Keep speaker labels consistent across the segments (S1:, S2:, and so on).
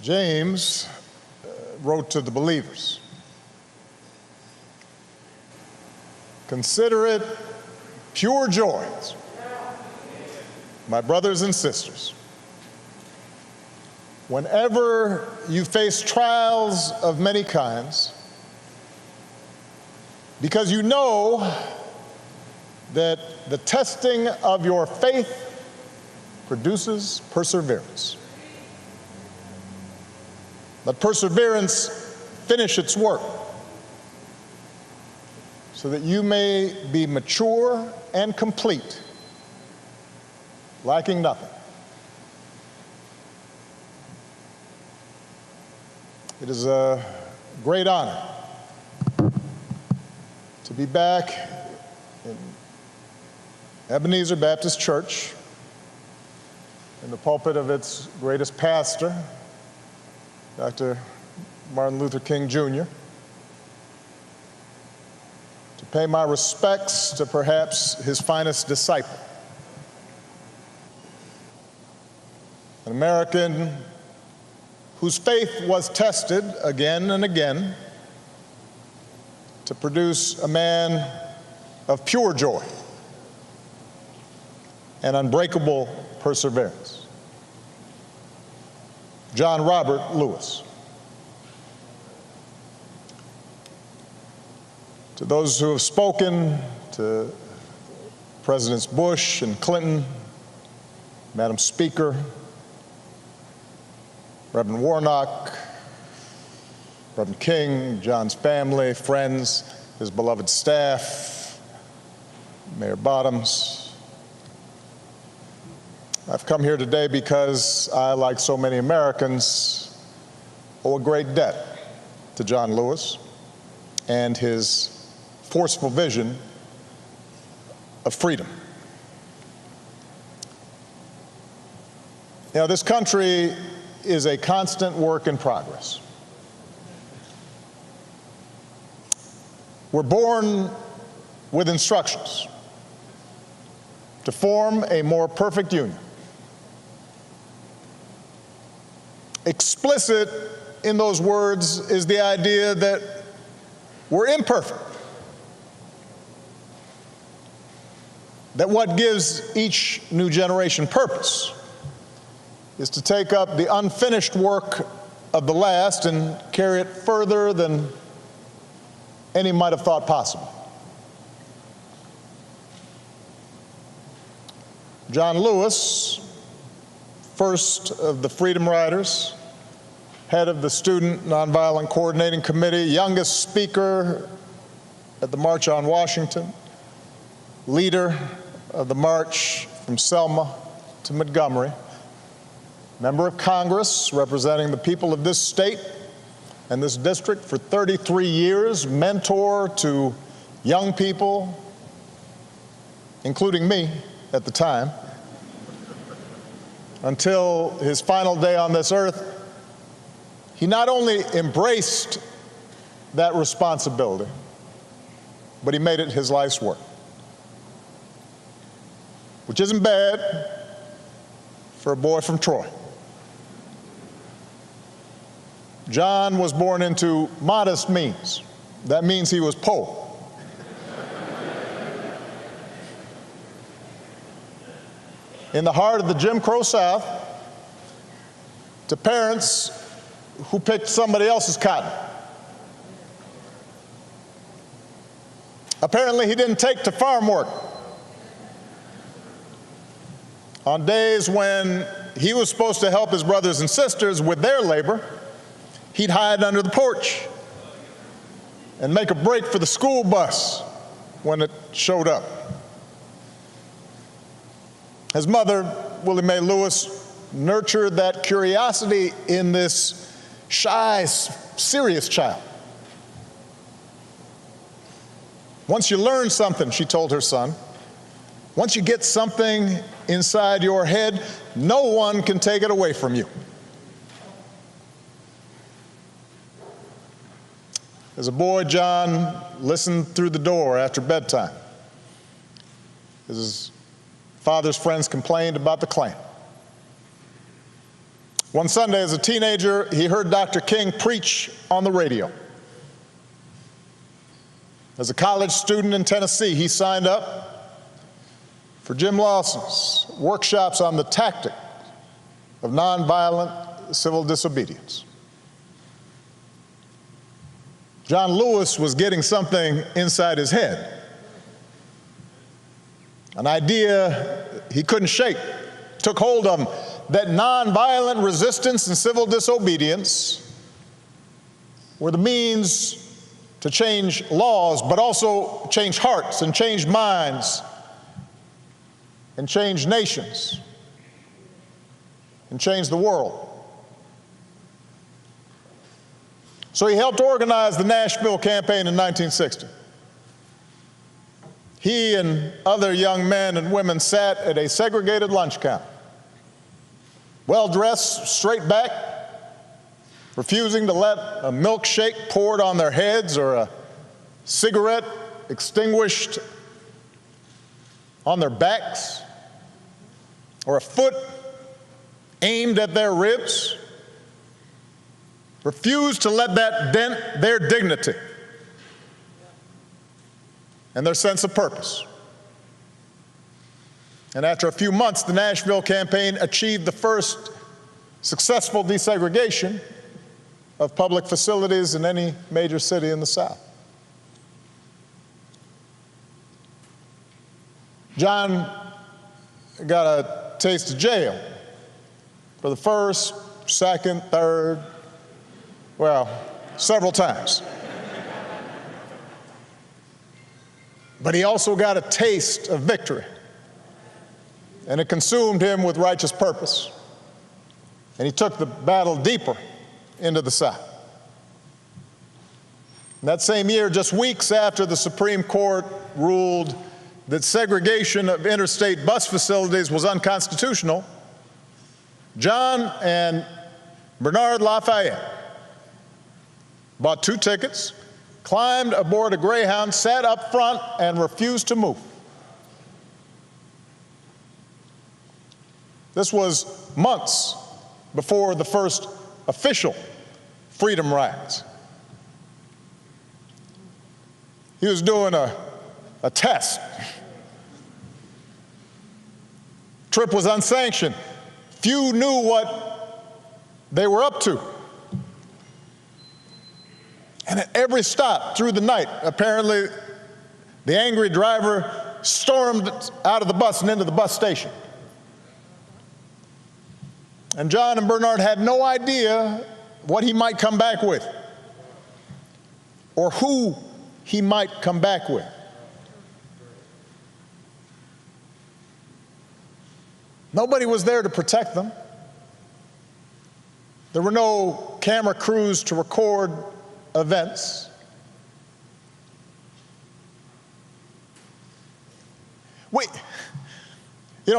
S1: James wrote to the believers, "Consider it pure joy, my brothers and sisters, whenever you face trials of many kinds, because you know that the testing of your faith produces perseverance. Let perseverance finish its work, so that you may be mature and complete, lacking nothing." It is a great honor to be back in Ebenezer Baptist Church, in the pulpit of its greatest pastor, Dr. Martin Luther King Jr., to pay my respects to perhaps his finest disciple, an American whose faith was tested again and again to produce a man of pure joy and unbreakable perseverance, John Robert Lewis. To those who have spoken, to Presidents Bush and Clinton, Madam Speaker, Reverend Warnock, Reverend King, John's family, friends, his beloved staff, Mayor Bottoms, I've come here today because I, like so many Americans, owe a great debt to John Lewis and his forceful vision of freedom. You know, this country is a constant work in progress. We're born with instructions to form a more perfect union. Explicit in those words is the idea that we're imperfect, that what gives each new generation purpose is to take up the unfinished work of the last and carry it further than any might have thought possible. John Lewis, first of the Freedom Riders, head of the Student Nonviolent Coordinating Committee, youngest speaker at the March on Washington, leader of the march from Selma to Montgomery, member of Congress representing the people of this state and this district for 33 years, mentor to young people, including me at the time, until his final day on this earth. He not only embraced that responsibility, but he made it his life's work, which isn't bad for a boy from Troy. John was born into modest means. That means he was poor. In the heart of the Jim Crow South, to parents who picked somebody else's cotton. Apparently, he didn't take to farm work. On days when he was supposed to help his brothers and sisters with their labor, he'd hide under the porch and make a break for the school bus when it showed up. His mother, Willie Mae Lewis, nurtured that curiosity in this shy, serious child. Once you learn something, she told her son, once you get something inside your head, no one can take it away from you. As a boy, John listened through the door after bedtime as his father's friends complained about the Klan. One Sunday as a teenager, he heard Dr. King preach on the radio. As a college student in Tennessee, he signed up for Jim Lawson's workshops on the tactic of nonviolent civil disobedience. John Lewis was getting something inside his head, an idea he couldn't shake, took hold of him, that nonviolent resistance and civil disobedience were the means to change laws, but also change hearts and change minds and change nations and change the world. So he helped organize the Nashville campaign in 1960. He and other young men and women sat at a segregated lunch counter, well-dressed, straight back, refusing to let a milkshake poured on their heads or a cigarette extinguished on their backs or a foot aimed at their ribs. Refused to let that dent their dignity and their sense of purpose. And after a few months, the Nashville campaign achieved the first successful desegregation of public facilities in any major city in the South. John got a taste of jail for the first, second, third, well, several times. But he also got a taste of victory, and it consumed him with righteous purpose. And he took the battle deeper into the South. And that same year, just weeks after the Supreme Court ruled that segregation of interstate bus facilities was unconstitutional, John and Bernard Lafayette bought 2 tickets, climbed aboard a Greyhound, sat up front, and refused to move. This was months before the first official freedom rides. He was doing a test. Trip was unsanctioned. Few knew what they were up to. And at every stop through the night, apparently the angry driver stormed out of the bus and into the bus station. And John and Bernard had no idea what he might come back with or who he might come back with. Nobody was there to protect them. There were no camera crews to record events.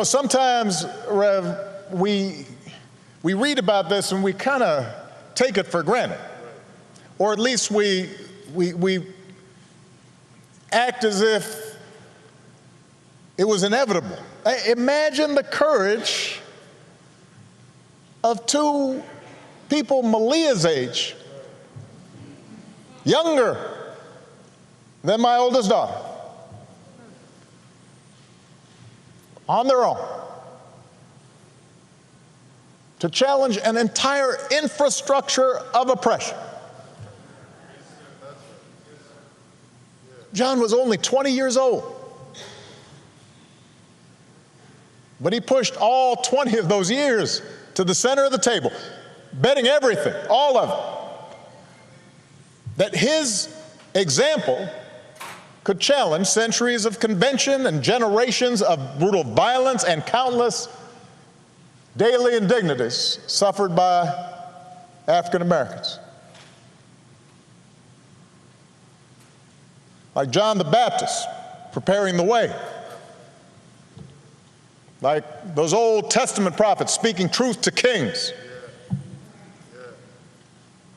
S1: Sometimes, Rev, we read about this and we kind of take it for granted, or at least we act as if it was inevitable. Imagine the courage of 2 people Malia's age, younger than my oldest daughter, on their own, to challenge an entire infrastructure of oppression. John was only 20 years old, but he pushed all 20 of those years to the center of the table, betting everything, all of it, that his example could challenge centuries of convention and generations of brutal violence and countless daily indignities suffered by African Americans. Like John the Baptist preparing the way, like those Old Testament prophets speaking truth to kings.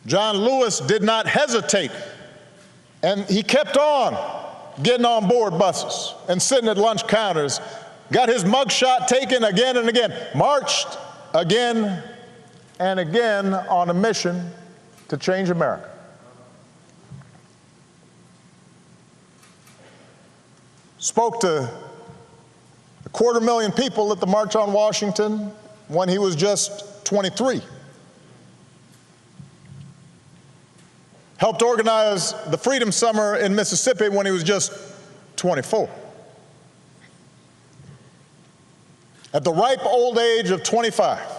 S1: John Lewis did not hesitate, and he kept on getting on board buses and sitting at lunch counters, got his mugshot taken again and again, marched again and again on a mission to change America. Spoke to 250,000 people at the March on Washington when he was just 23. Helped organize the Freedom Summer in Mississippi when he was just 24. At the ripe old age of 25,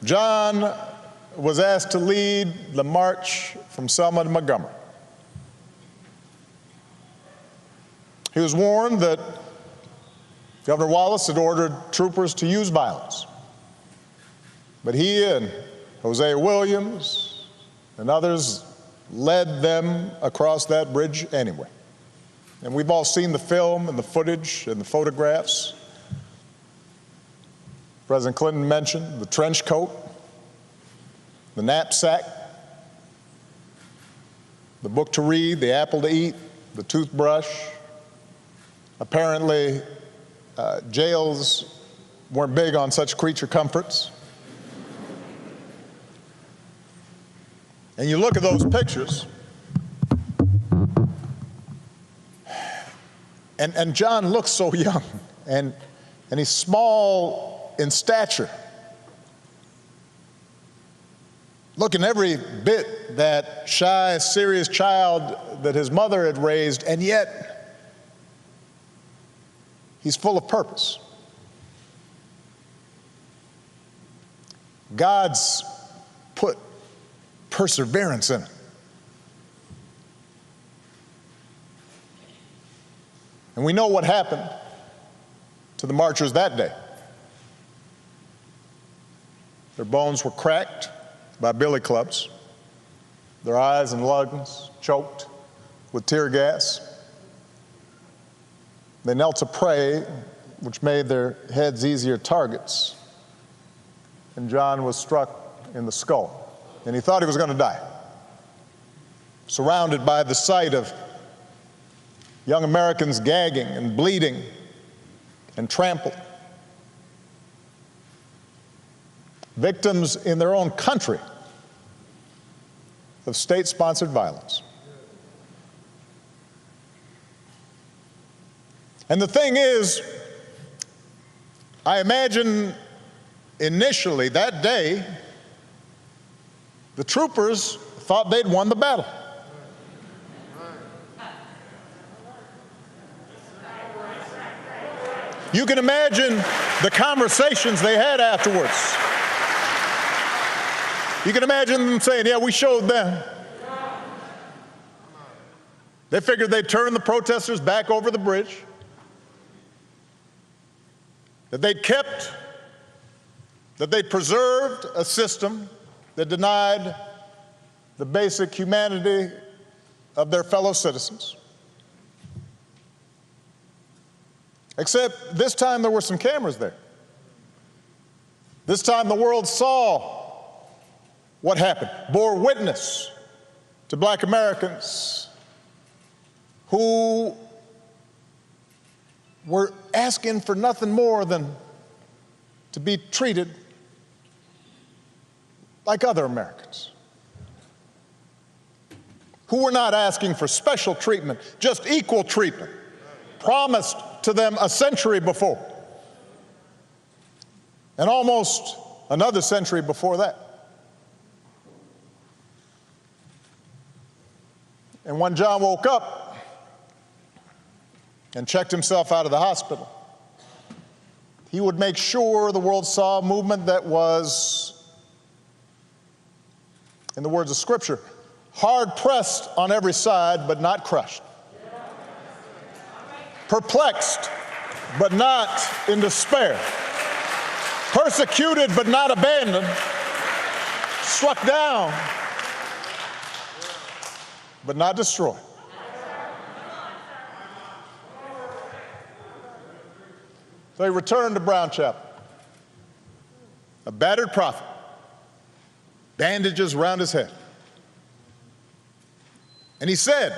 S1: John was asked to lead the march from Selma to Montgomery. He was warned that Governor Wallace had ordered troopers to use violence. But he and Hosea Williams and others led them across that bridge anyway. And we've all seen the film and the footage and the photographs. President Clinton mentioned the trench coat, the knapsack, the book to read, the apple to eat, the toothbrush. Apparently, jails weren't big on such creature comforts. And you look at those pictures, and John looks so young, and he's small in stature, looking every bit that shy, serious child that his mother had raised, and yet he's full of purpose. God's put perseverance in it. And we know what happened to the marchers that day. Their bones were cracked by billy clubs, their eyes and lungs choked with tear gas. They knelt to pray, which made their heads easier targets. And John was struck in the skull, and he thought he was going to die. Surrounded by the sight of young Americans gagging and bleeding and trampled. Victims in their own country of state-sponsored violence. And the thing is, I imagine initially that day, the troopers thought they'd won the battle. You can imagine the conversations they had afterwards. You can imagine them saying, yeah, we showed them. They figured they'd turn the protesters back over the bridge, that they'd preserved a system that denied the basic humanity of their fellow citizens. Except this time there were some cameras there. This time the world saw what happened, bore witness to Black Americans who were asking for nothing more than to be treated like other Americans, who were not asking for special treatment, just equal treatment, promised to them a century before, and almost another century before that. And when John woke up and checked himself out of the hospital, he would make sure the world saw a movement that was, in the words of Scripture, hard pressed on every side, but not crushed. Perplexed, but not in despair. Persecuted, but not abandoned. Struck down, but not destroyed. So he returned to Brown Chapel, a battered prophet, bandages around his head. And he said,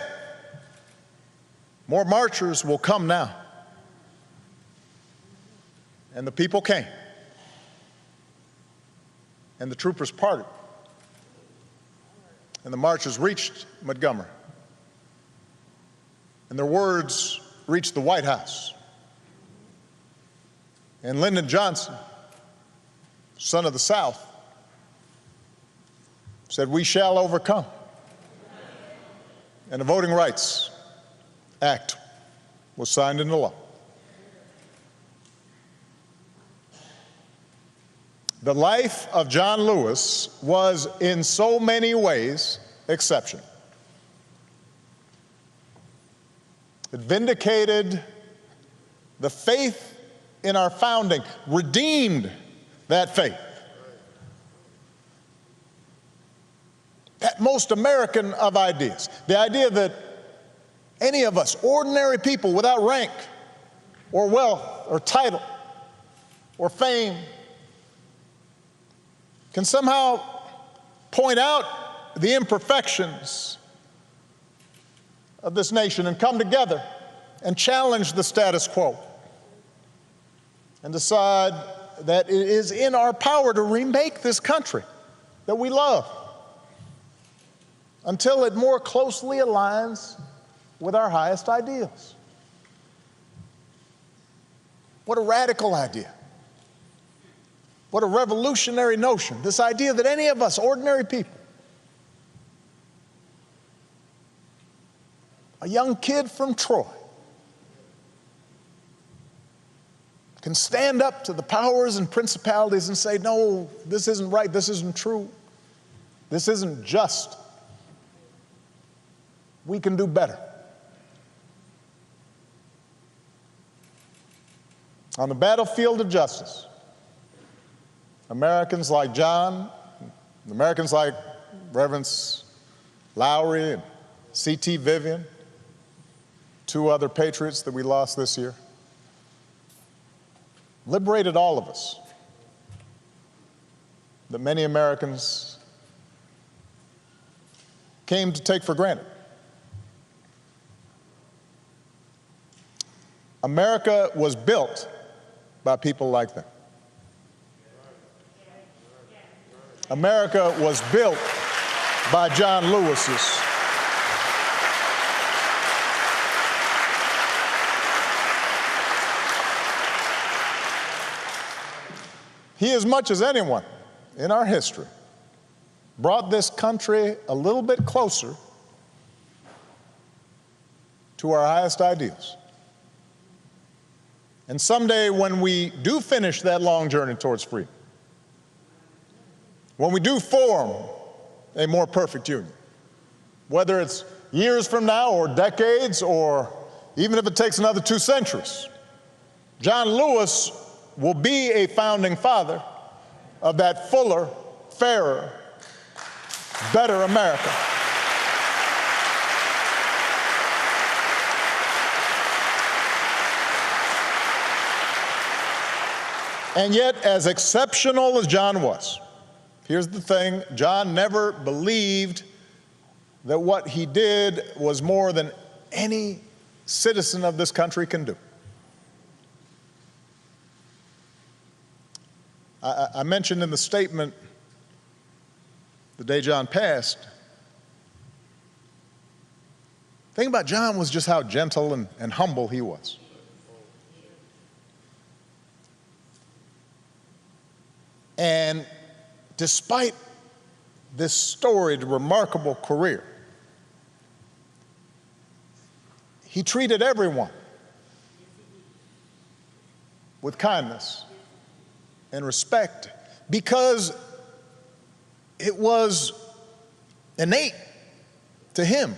S1: more marchers will come now. And the people came. and the troopers parted, and the marchers reached Montgomery, and their words reached the White House. And Lyndon Johnson, son of the South, said, "We shall overcome." And the Voting Rights Act was signed into law. The life of John Lewis was in so many ways exceptional. It vindicated the faith in our founding, redeemed that faith. That most American of ideas, the idea that any of us, ordinary people without rank or wealth or title or fame, can somehow point out the imperfections of this nation and come together and challenge the status quo and decide that it is in our power to remake this country that we love until it more closely aligns with our highest ideals. What a radical idea. What a revolutionary notion, this idea that any of us, ordinary people, a young kid from Troy, can stand up to the powers and principalities and say, "No, this isn't right, this isn't true, this isn't just. We can do better." On the battlefield of justice, Americans like John, Americans like Reverends Lowry and C.T. Vivian, two other patriots that we lost this year, liberated all of us that many Americans came to take for granted. America was built by people like them. America was built by John Lewis's. He, as much as anyone in our history, brought this country a little bit closer to our highest ideals. And someday, when we do finish that long journey towards freedom, when we do form a more perfect union, whether it's years from now or decades or even if it takes another 2 centuries, John Lewis will be a founding father of that fuller, fairer, better America. And yet, as exceptional as John was, here's the thing: John never believed that what he did was more than any citizen of this country can do. I mentioned in the statement the day John passed, the thing about John was just how gentle and humble he was. And despite this storied, remarkable career, he treated everyone with kindness and respect because it was innate to him,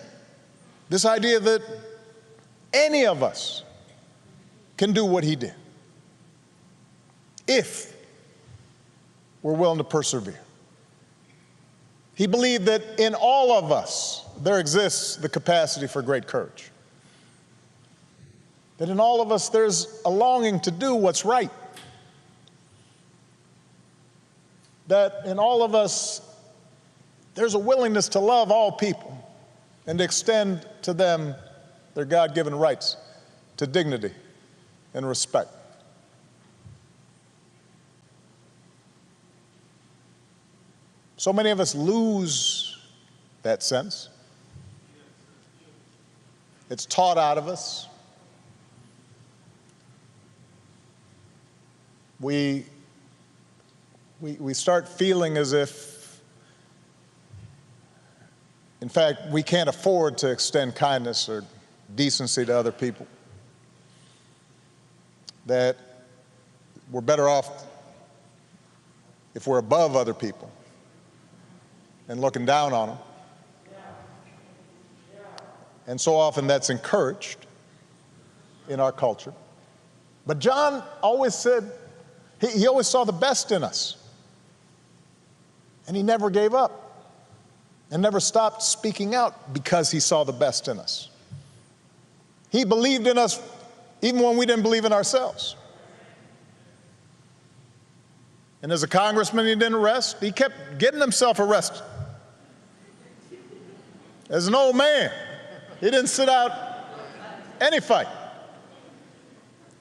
S1: this idea that any of us can do what he did if we're willing to persevere. He believed that in all of us there exists the capacity for great courage. That in all of us there's a longing to do what's right. That in all of us there's a willingness to love all people and to extend to them their God-given rights to dignity and respect. So many of us lose that sense. It's taught out of us. We start feeling as if, in fact, we can't afford to extend kindness or decency to other people. That we're better off if we're above other people and looking down on them. And so often that's encouraged in our culture. But John always said, he always saw the best in us. And he never gave up and never stopped speaking out because he saw the best in us. He believed in us even when we didn't believe in ourselves. And as a congressman, he didn't rest. He kept getting himself arrested. As an old man, he didn't sit out any fight.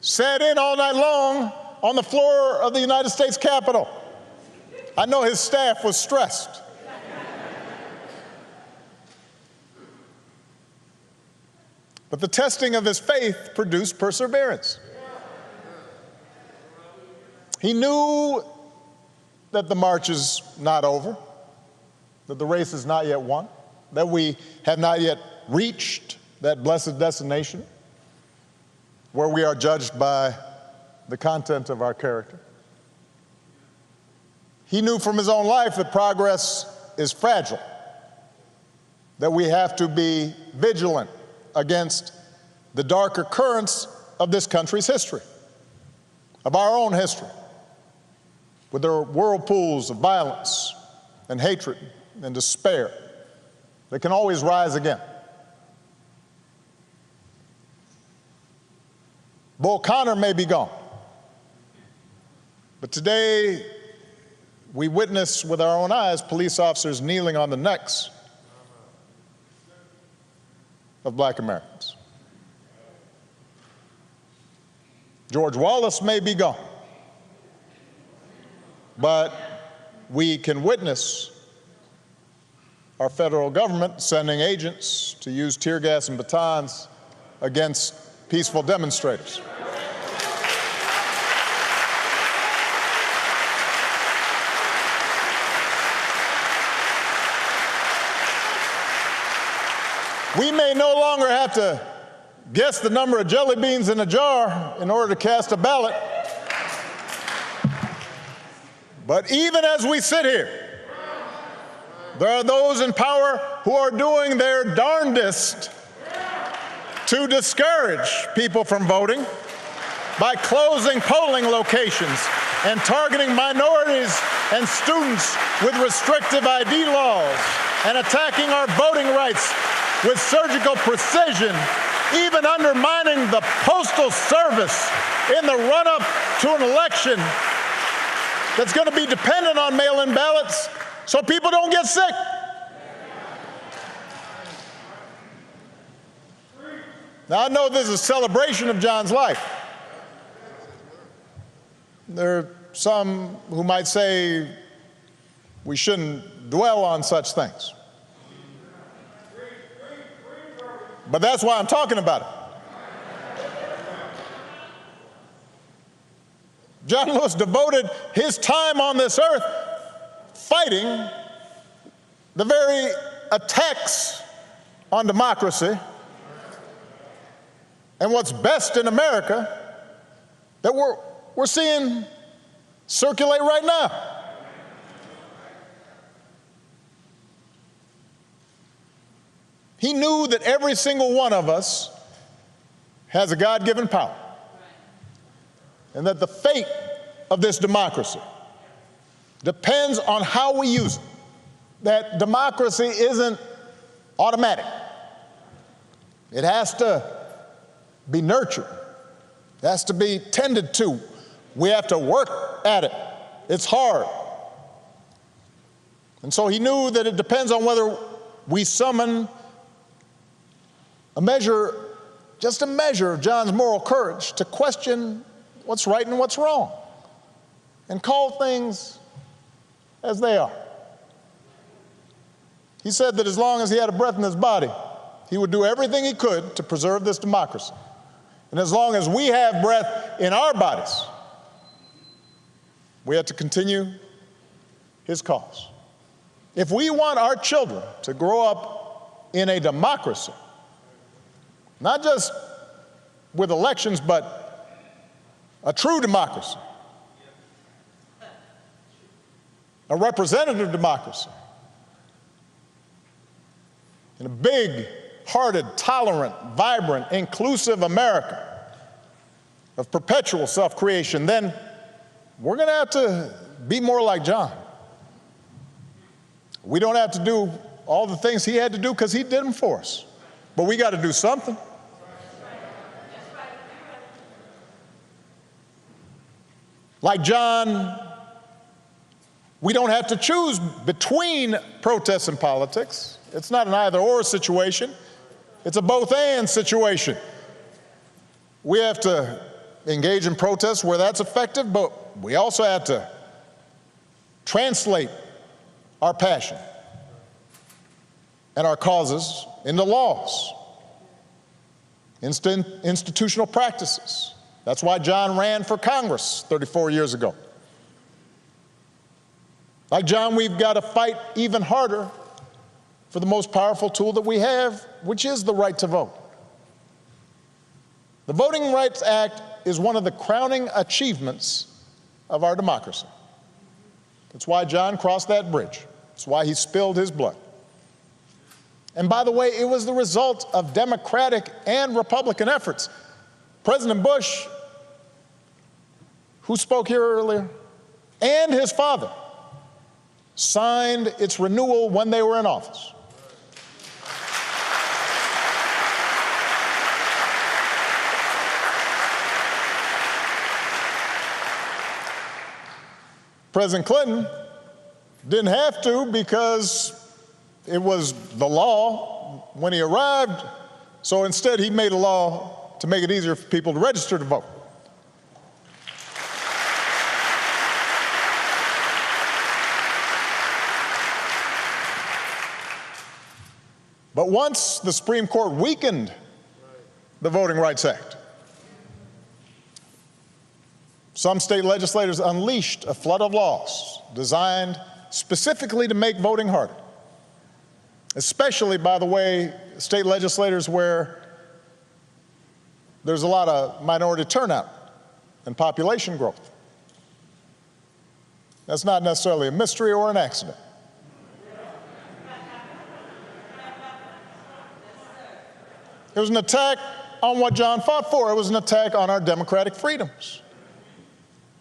S1: Sat in all night long on the floor of the United States Capitol. I know his staff was stressed. But the testing of his faith produced perseverance. He knew that the march is not over, that the race is not yet won, that we have not yet reached that blessed destination where we are judged by the content of our character. He knew from his own life that progress is fragile, that we have to be vigilant against the darker currents of this country's history, of our own history, with their whirlpools of violence and hatred and despair that can always rise again. Bull Connor may be gone, but today we witness with our own eyes police officers kneeling on the necks of Black Americans. George Wallace may be gone, but we can witness our federal government sending agents to use tear gas and batons against peaceful demonstrators. We may no longer have to guess the number of jelly beans in a jar in order to cast a ballot. But even as we sit here, there are those in power who are doing their darndest to discourage people from voting by closing polling locations and targeting minorities and students with restrictive ID laws and attacking our voting rights with surgical precision, even undermining the Postal Service in the run-up to an election that's going to be dependent on mail-in ballots so people don't get sick. Now, I know this is a celebration of John's life. There are some who might say we shouldn't dwell on such things. But that's why I'm talking about it. John Lewis devoted his time on this earth fighting the very attacks on democracy and what's best in America that we're seeing circulate right now. He knew that every single one of us has a God-given power, and that the fate of this democracy depends on how we use it. That democracy isn't automatic. It has to be nurtured. It has to be tended to. We have to work at it. It's hard. And so he knew that it depends on whether we summon just a measure of John's moral courage to question what's right and what's wrong and call things as they are. He said that as long as he had a breath in his body, he would do everything he could to preserve this democracy. And as long as we have breath in our bodies, we have to continue his cause. If we want our children to grow up in a democracy, not just with elections, but a true democracy, a representative democracy, in a big-hearted, tolerant, vibrant, inclusive America of perpetual self-creation, then we're going to have to be more like John. We don't have to do all the things he had to do because he did them for us. But we got to do something. Like John, we don't have to choose between protests and politics. It's not an either-or situation. It's a both-and situation. We have to engage in protests where that's effective, but we also have to translate our passion and our causes into laws, institutional practices. That's why John ran for Congress 34 years ago. Like John, we've got to fight even harder for the most powerful tool that we have, which is the right to vote. The Voting Rights Act is one of the crowning achievements of our democracy. That's why John crossed that bridge. That's why he spilled his blood. And by the way, it was the result of Democratic and Republican efforts. President Bush, who spoke here earlier, and his father signed its renewal when they were in office. President Clinton didn't have to because it was the law when he arrived, so instead he made a law to make it easier for people to register to vote. But once the Supreme Court weakened the Voting Rights Act, some state legislators unleashed a flood of laws designed specifically to make voting harder, especially, by the way, state legislators where there's a lot of minority turnout and population growth. That's not necessarily a mystery or an accident. It was an attack on what John fought for. It was an attack on our democratic freedoms.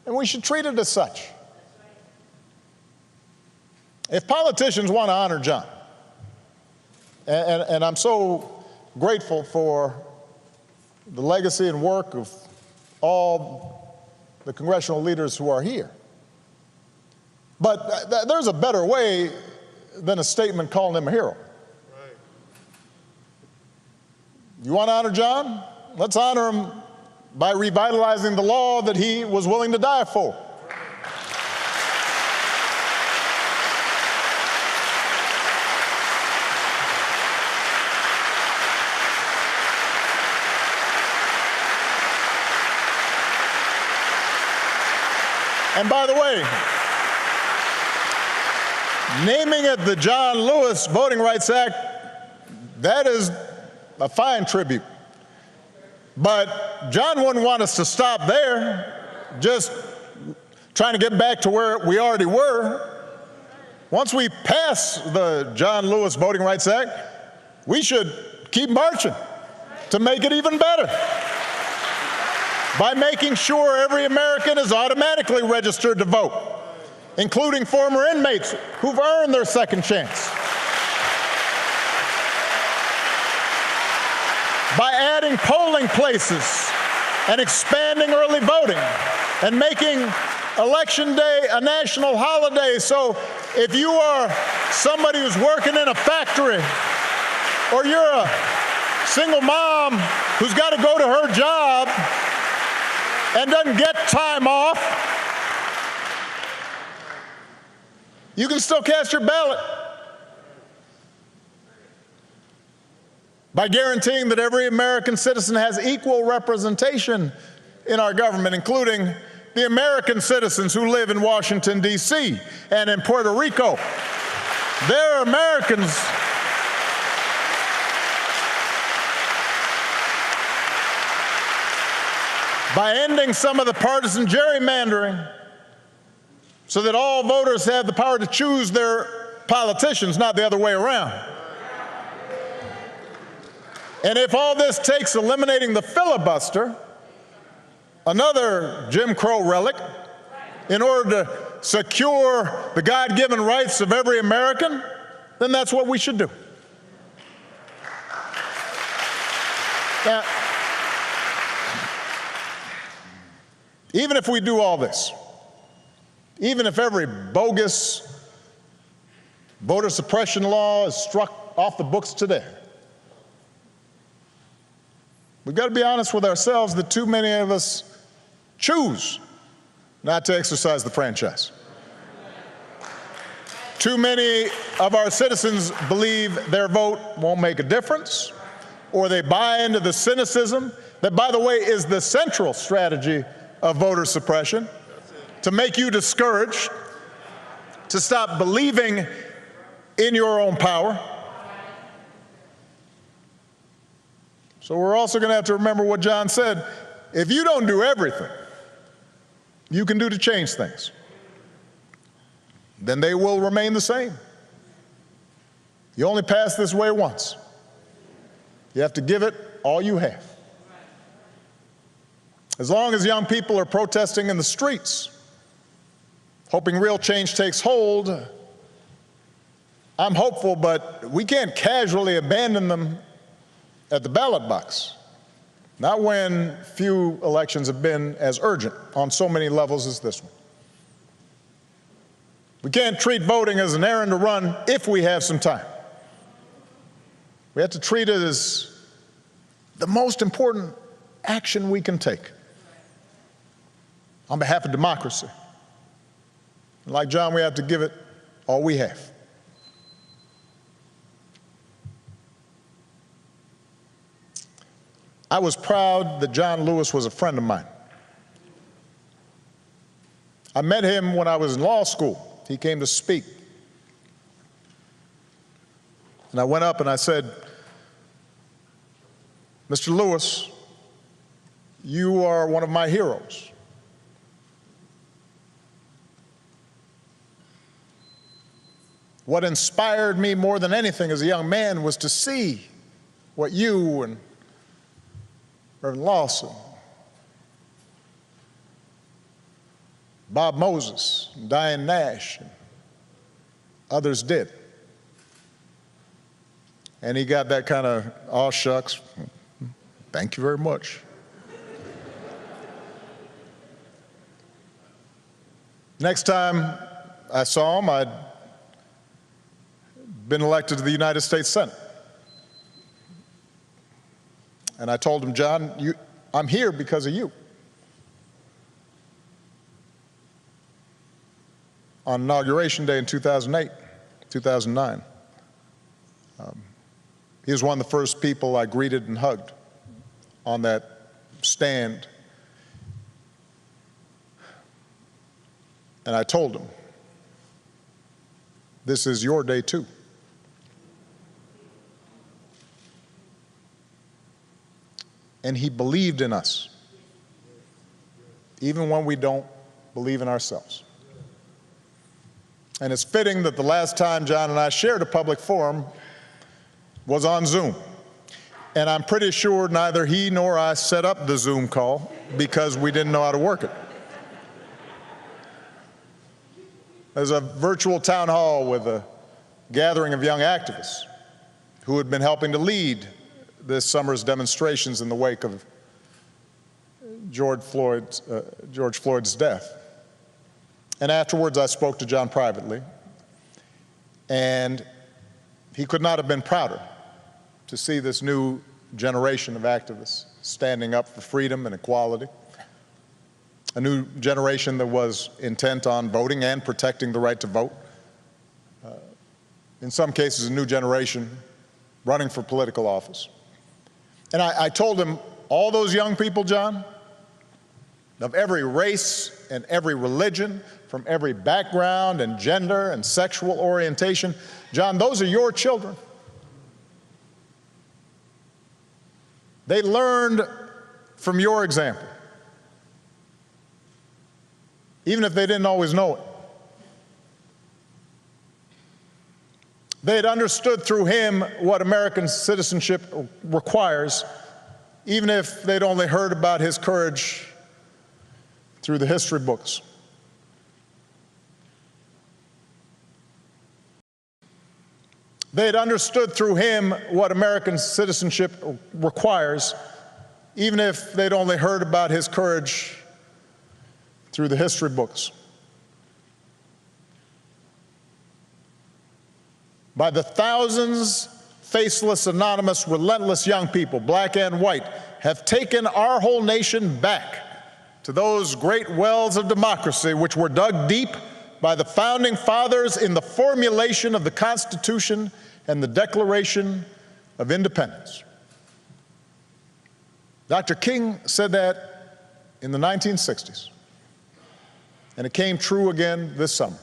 S1: And we should treat it as such. If politicians want to honor John, and I'm so grateful for the legacy and work of all the congressional leaders who are here, but there's a better way than a statement calling him a hero. You want to honor John? Let's honor him by revitalizing the law that he was willing to die for. And by the way, naming it the John Lewis Voting Rights Act, that is a fine tribute. But John wouldn't want us to stop there, just trying to get back to where we already were. Once we pass the John Lewis Voting Rights Act, we should keep marching to make it even better by making sure every American is automatically registered to vote, including former inmates who've earned their second chance. By adding polling places and expanding early voting and making Election Day a national holiday. So if you are somebody who's working in a factory, or you're a single mom who's got to go to her job and doesn't get time off, you can still cast your ballot. by guaranteeing that every American citizen has equal representation in our government, including the American citizens who live in Washington, D.C. and in Puerto Rico. They're Americans. By ending some of the partisan gerrymandering so that all voters have the power to choose their politicians, not the other way around. And if all this takes eliminating the filibuster, another Jim Crow relic, in order to secure the God-given rights of every American, then that's what we should do. Now, even if we do all this, even if every bogus voter suppression law is struck off the books today, we've got to be honest with ourselves that too many of us choose not to exercise the franchise. Too many of our citizens believe their vote won't make a difference, or they buy into the cynicism that, by the way, is the central strategy of voter suppression, to make you discouraged, to stop believing in your own power. So we're also going to have to remember what John said. If you don't do everything you can do to change things, then they will remain the same. You only pass this way once. You have to give it all you have. As long as young people are protesting in the streets, hoping real change takes hold, I'm hopeful, but we can't casually abandon them at the ballot box. Not when few elections have been as urgent on so many levels as this one. We can't treat voting as an errand to run if we have some time. We have to treat it as the most important action we can take on behalf of democracy. And like John, we have to give it all we have. I was proud that John Lewis was a friend of mine. I met him when I was in law school. He came to speak. And I went up and I said, Mr. Lewis, you are one of my heroes. What inspired me more than anything as a young man was to see what you and Reverend Lawson, Bob Moses, and Diane Nash, and others did. And he got that kind of, aw shucks, thank you very much. Next time I saw him, I'd been elected to the United States Senate. And I told him, John, I'm here because of you. On Inauguration Day in 2009, he was one of the first people I greeted and hugged on that stand. And I told him, this is your day too. And he believed in us, even when we don't believe in ourselves. And it's fitting that the last time John and I shared a public forum was on Zoom. And I'm pretty sure neither he nor I set up the Zoom call because we didn't know how to work it. There's a virtual town hall with a gathering of young activists who had been helping to lead this summer's demonstrations in the wake of George Floyd's death. And afterwards, I spoke to John privately, and he could not have been prouder to see this new generation of activists standing up for freedom and equality, a new generation that was intent on voting and protecting the right to vote. In some cases, a new generation running for political office. And I told him, all those young people, John, of every race and every religion, from every background and gender and sexual orientation, John, those are your children. They learned from your example, even if they didn't always know it. They had understood through him what American citizenship requires, even if they'd only heard about his courage through the history books. They had understood through him what American citizenship requires, even if they'd only heard about his courage through the history books. By the thousands, faceless, anonymous, relentless young people, black and white, have taken our whole nation back to those great wells of democracy which were dug deep by the founding fathers in the formulation of the Constitution and the Declaration of Independence. Dr. King said that in the 1960s, and it came true again this summer.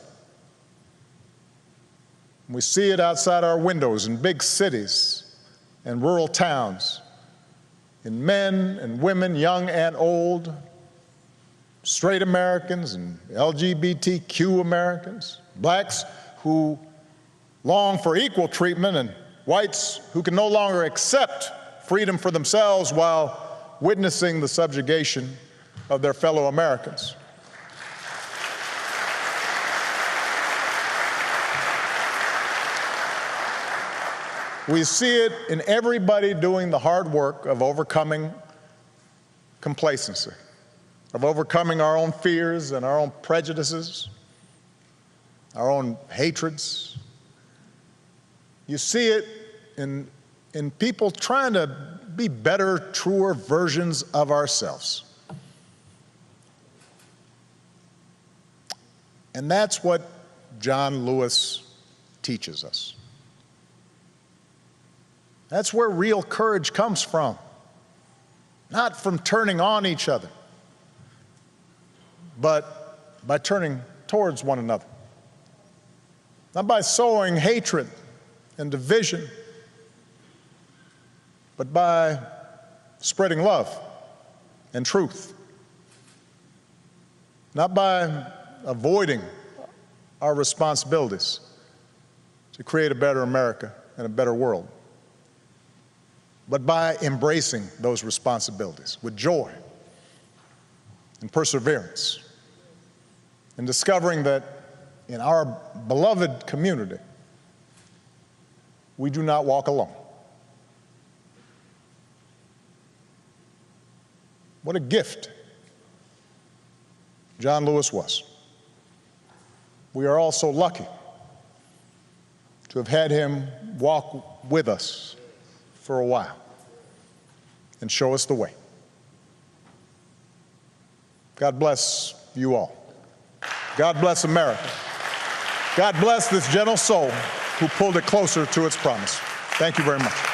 S1: We see it outside our windows in big cities and rural towns, in men and women, young and old, straight Americans and LGBTQ Americans, blacks who long for equal treatment, and whites who can no longer accept freedom for themselves while witnessing the subjugation of their fellow Americans. We see it in everybody doing the hard work of overcoming complacency, of overcoming our own fears and our own prejudices, our own hatreds. You see it in people trying to be better, truer versions of ourselves. And that's what John Lewis teaches us. That's where real courage comes from, not from turning on each other, but by turning towards one another. Not by sowing hatred and division, but by spreading love and truth. Not by avoiding our responsibilities to create a better America and a better world, but by embracing those responsibilities with joy and perseverance, and discovering that in our beloved community, we do not walk alone. What a gift John Lewis was. We are all so lucky to have had him walk with us for a while and show us the way. God bless you all. God bless America. God bless this gentle soul who pulled it closer to its promise. Thank you very much.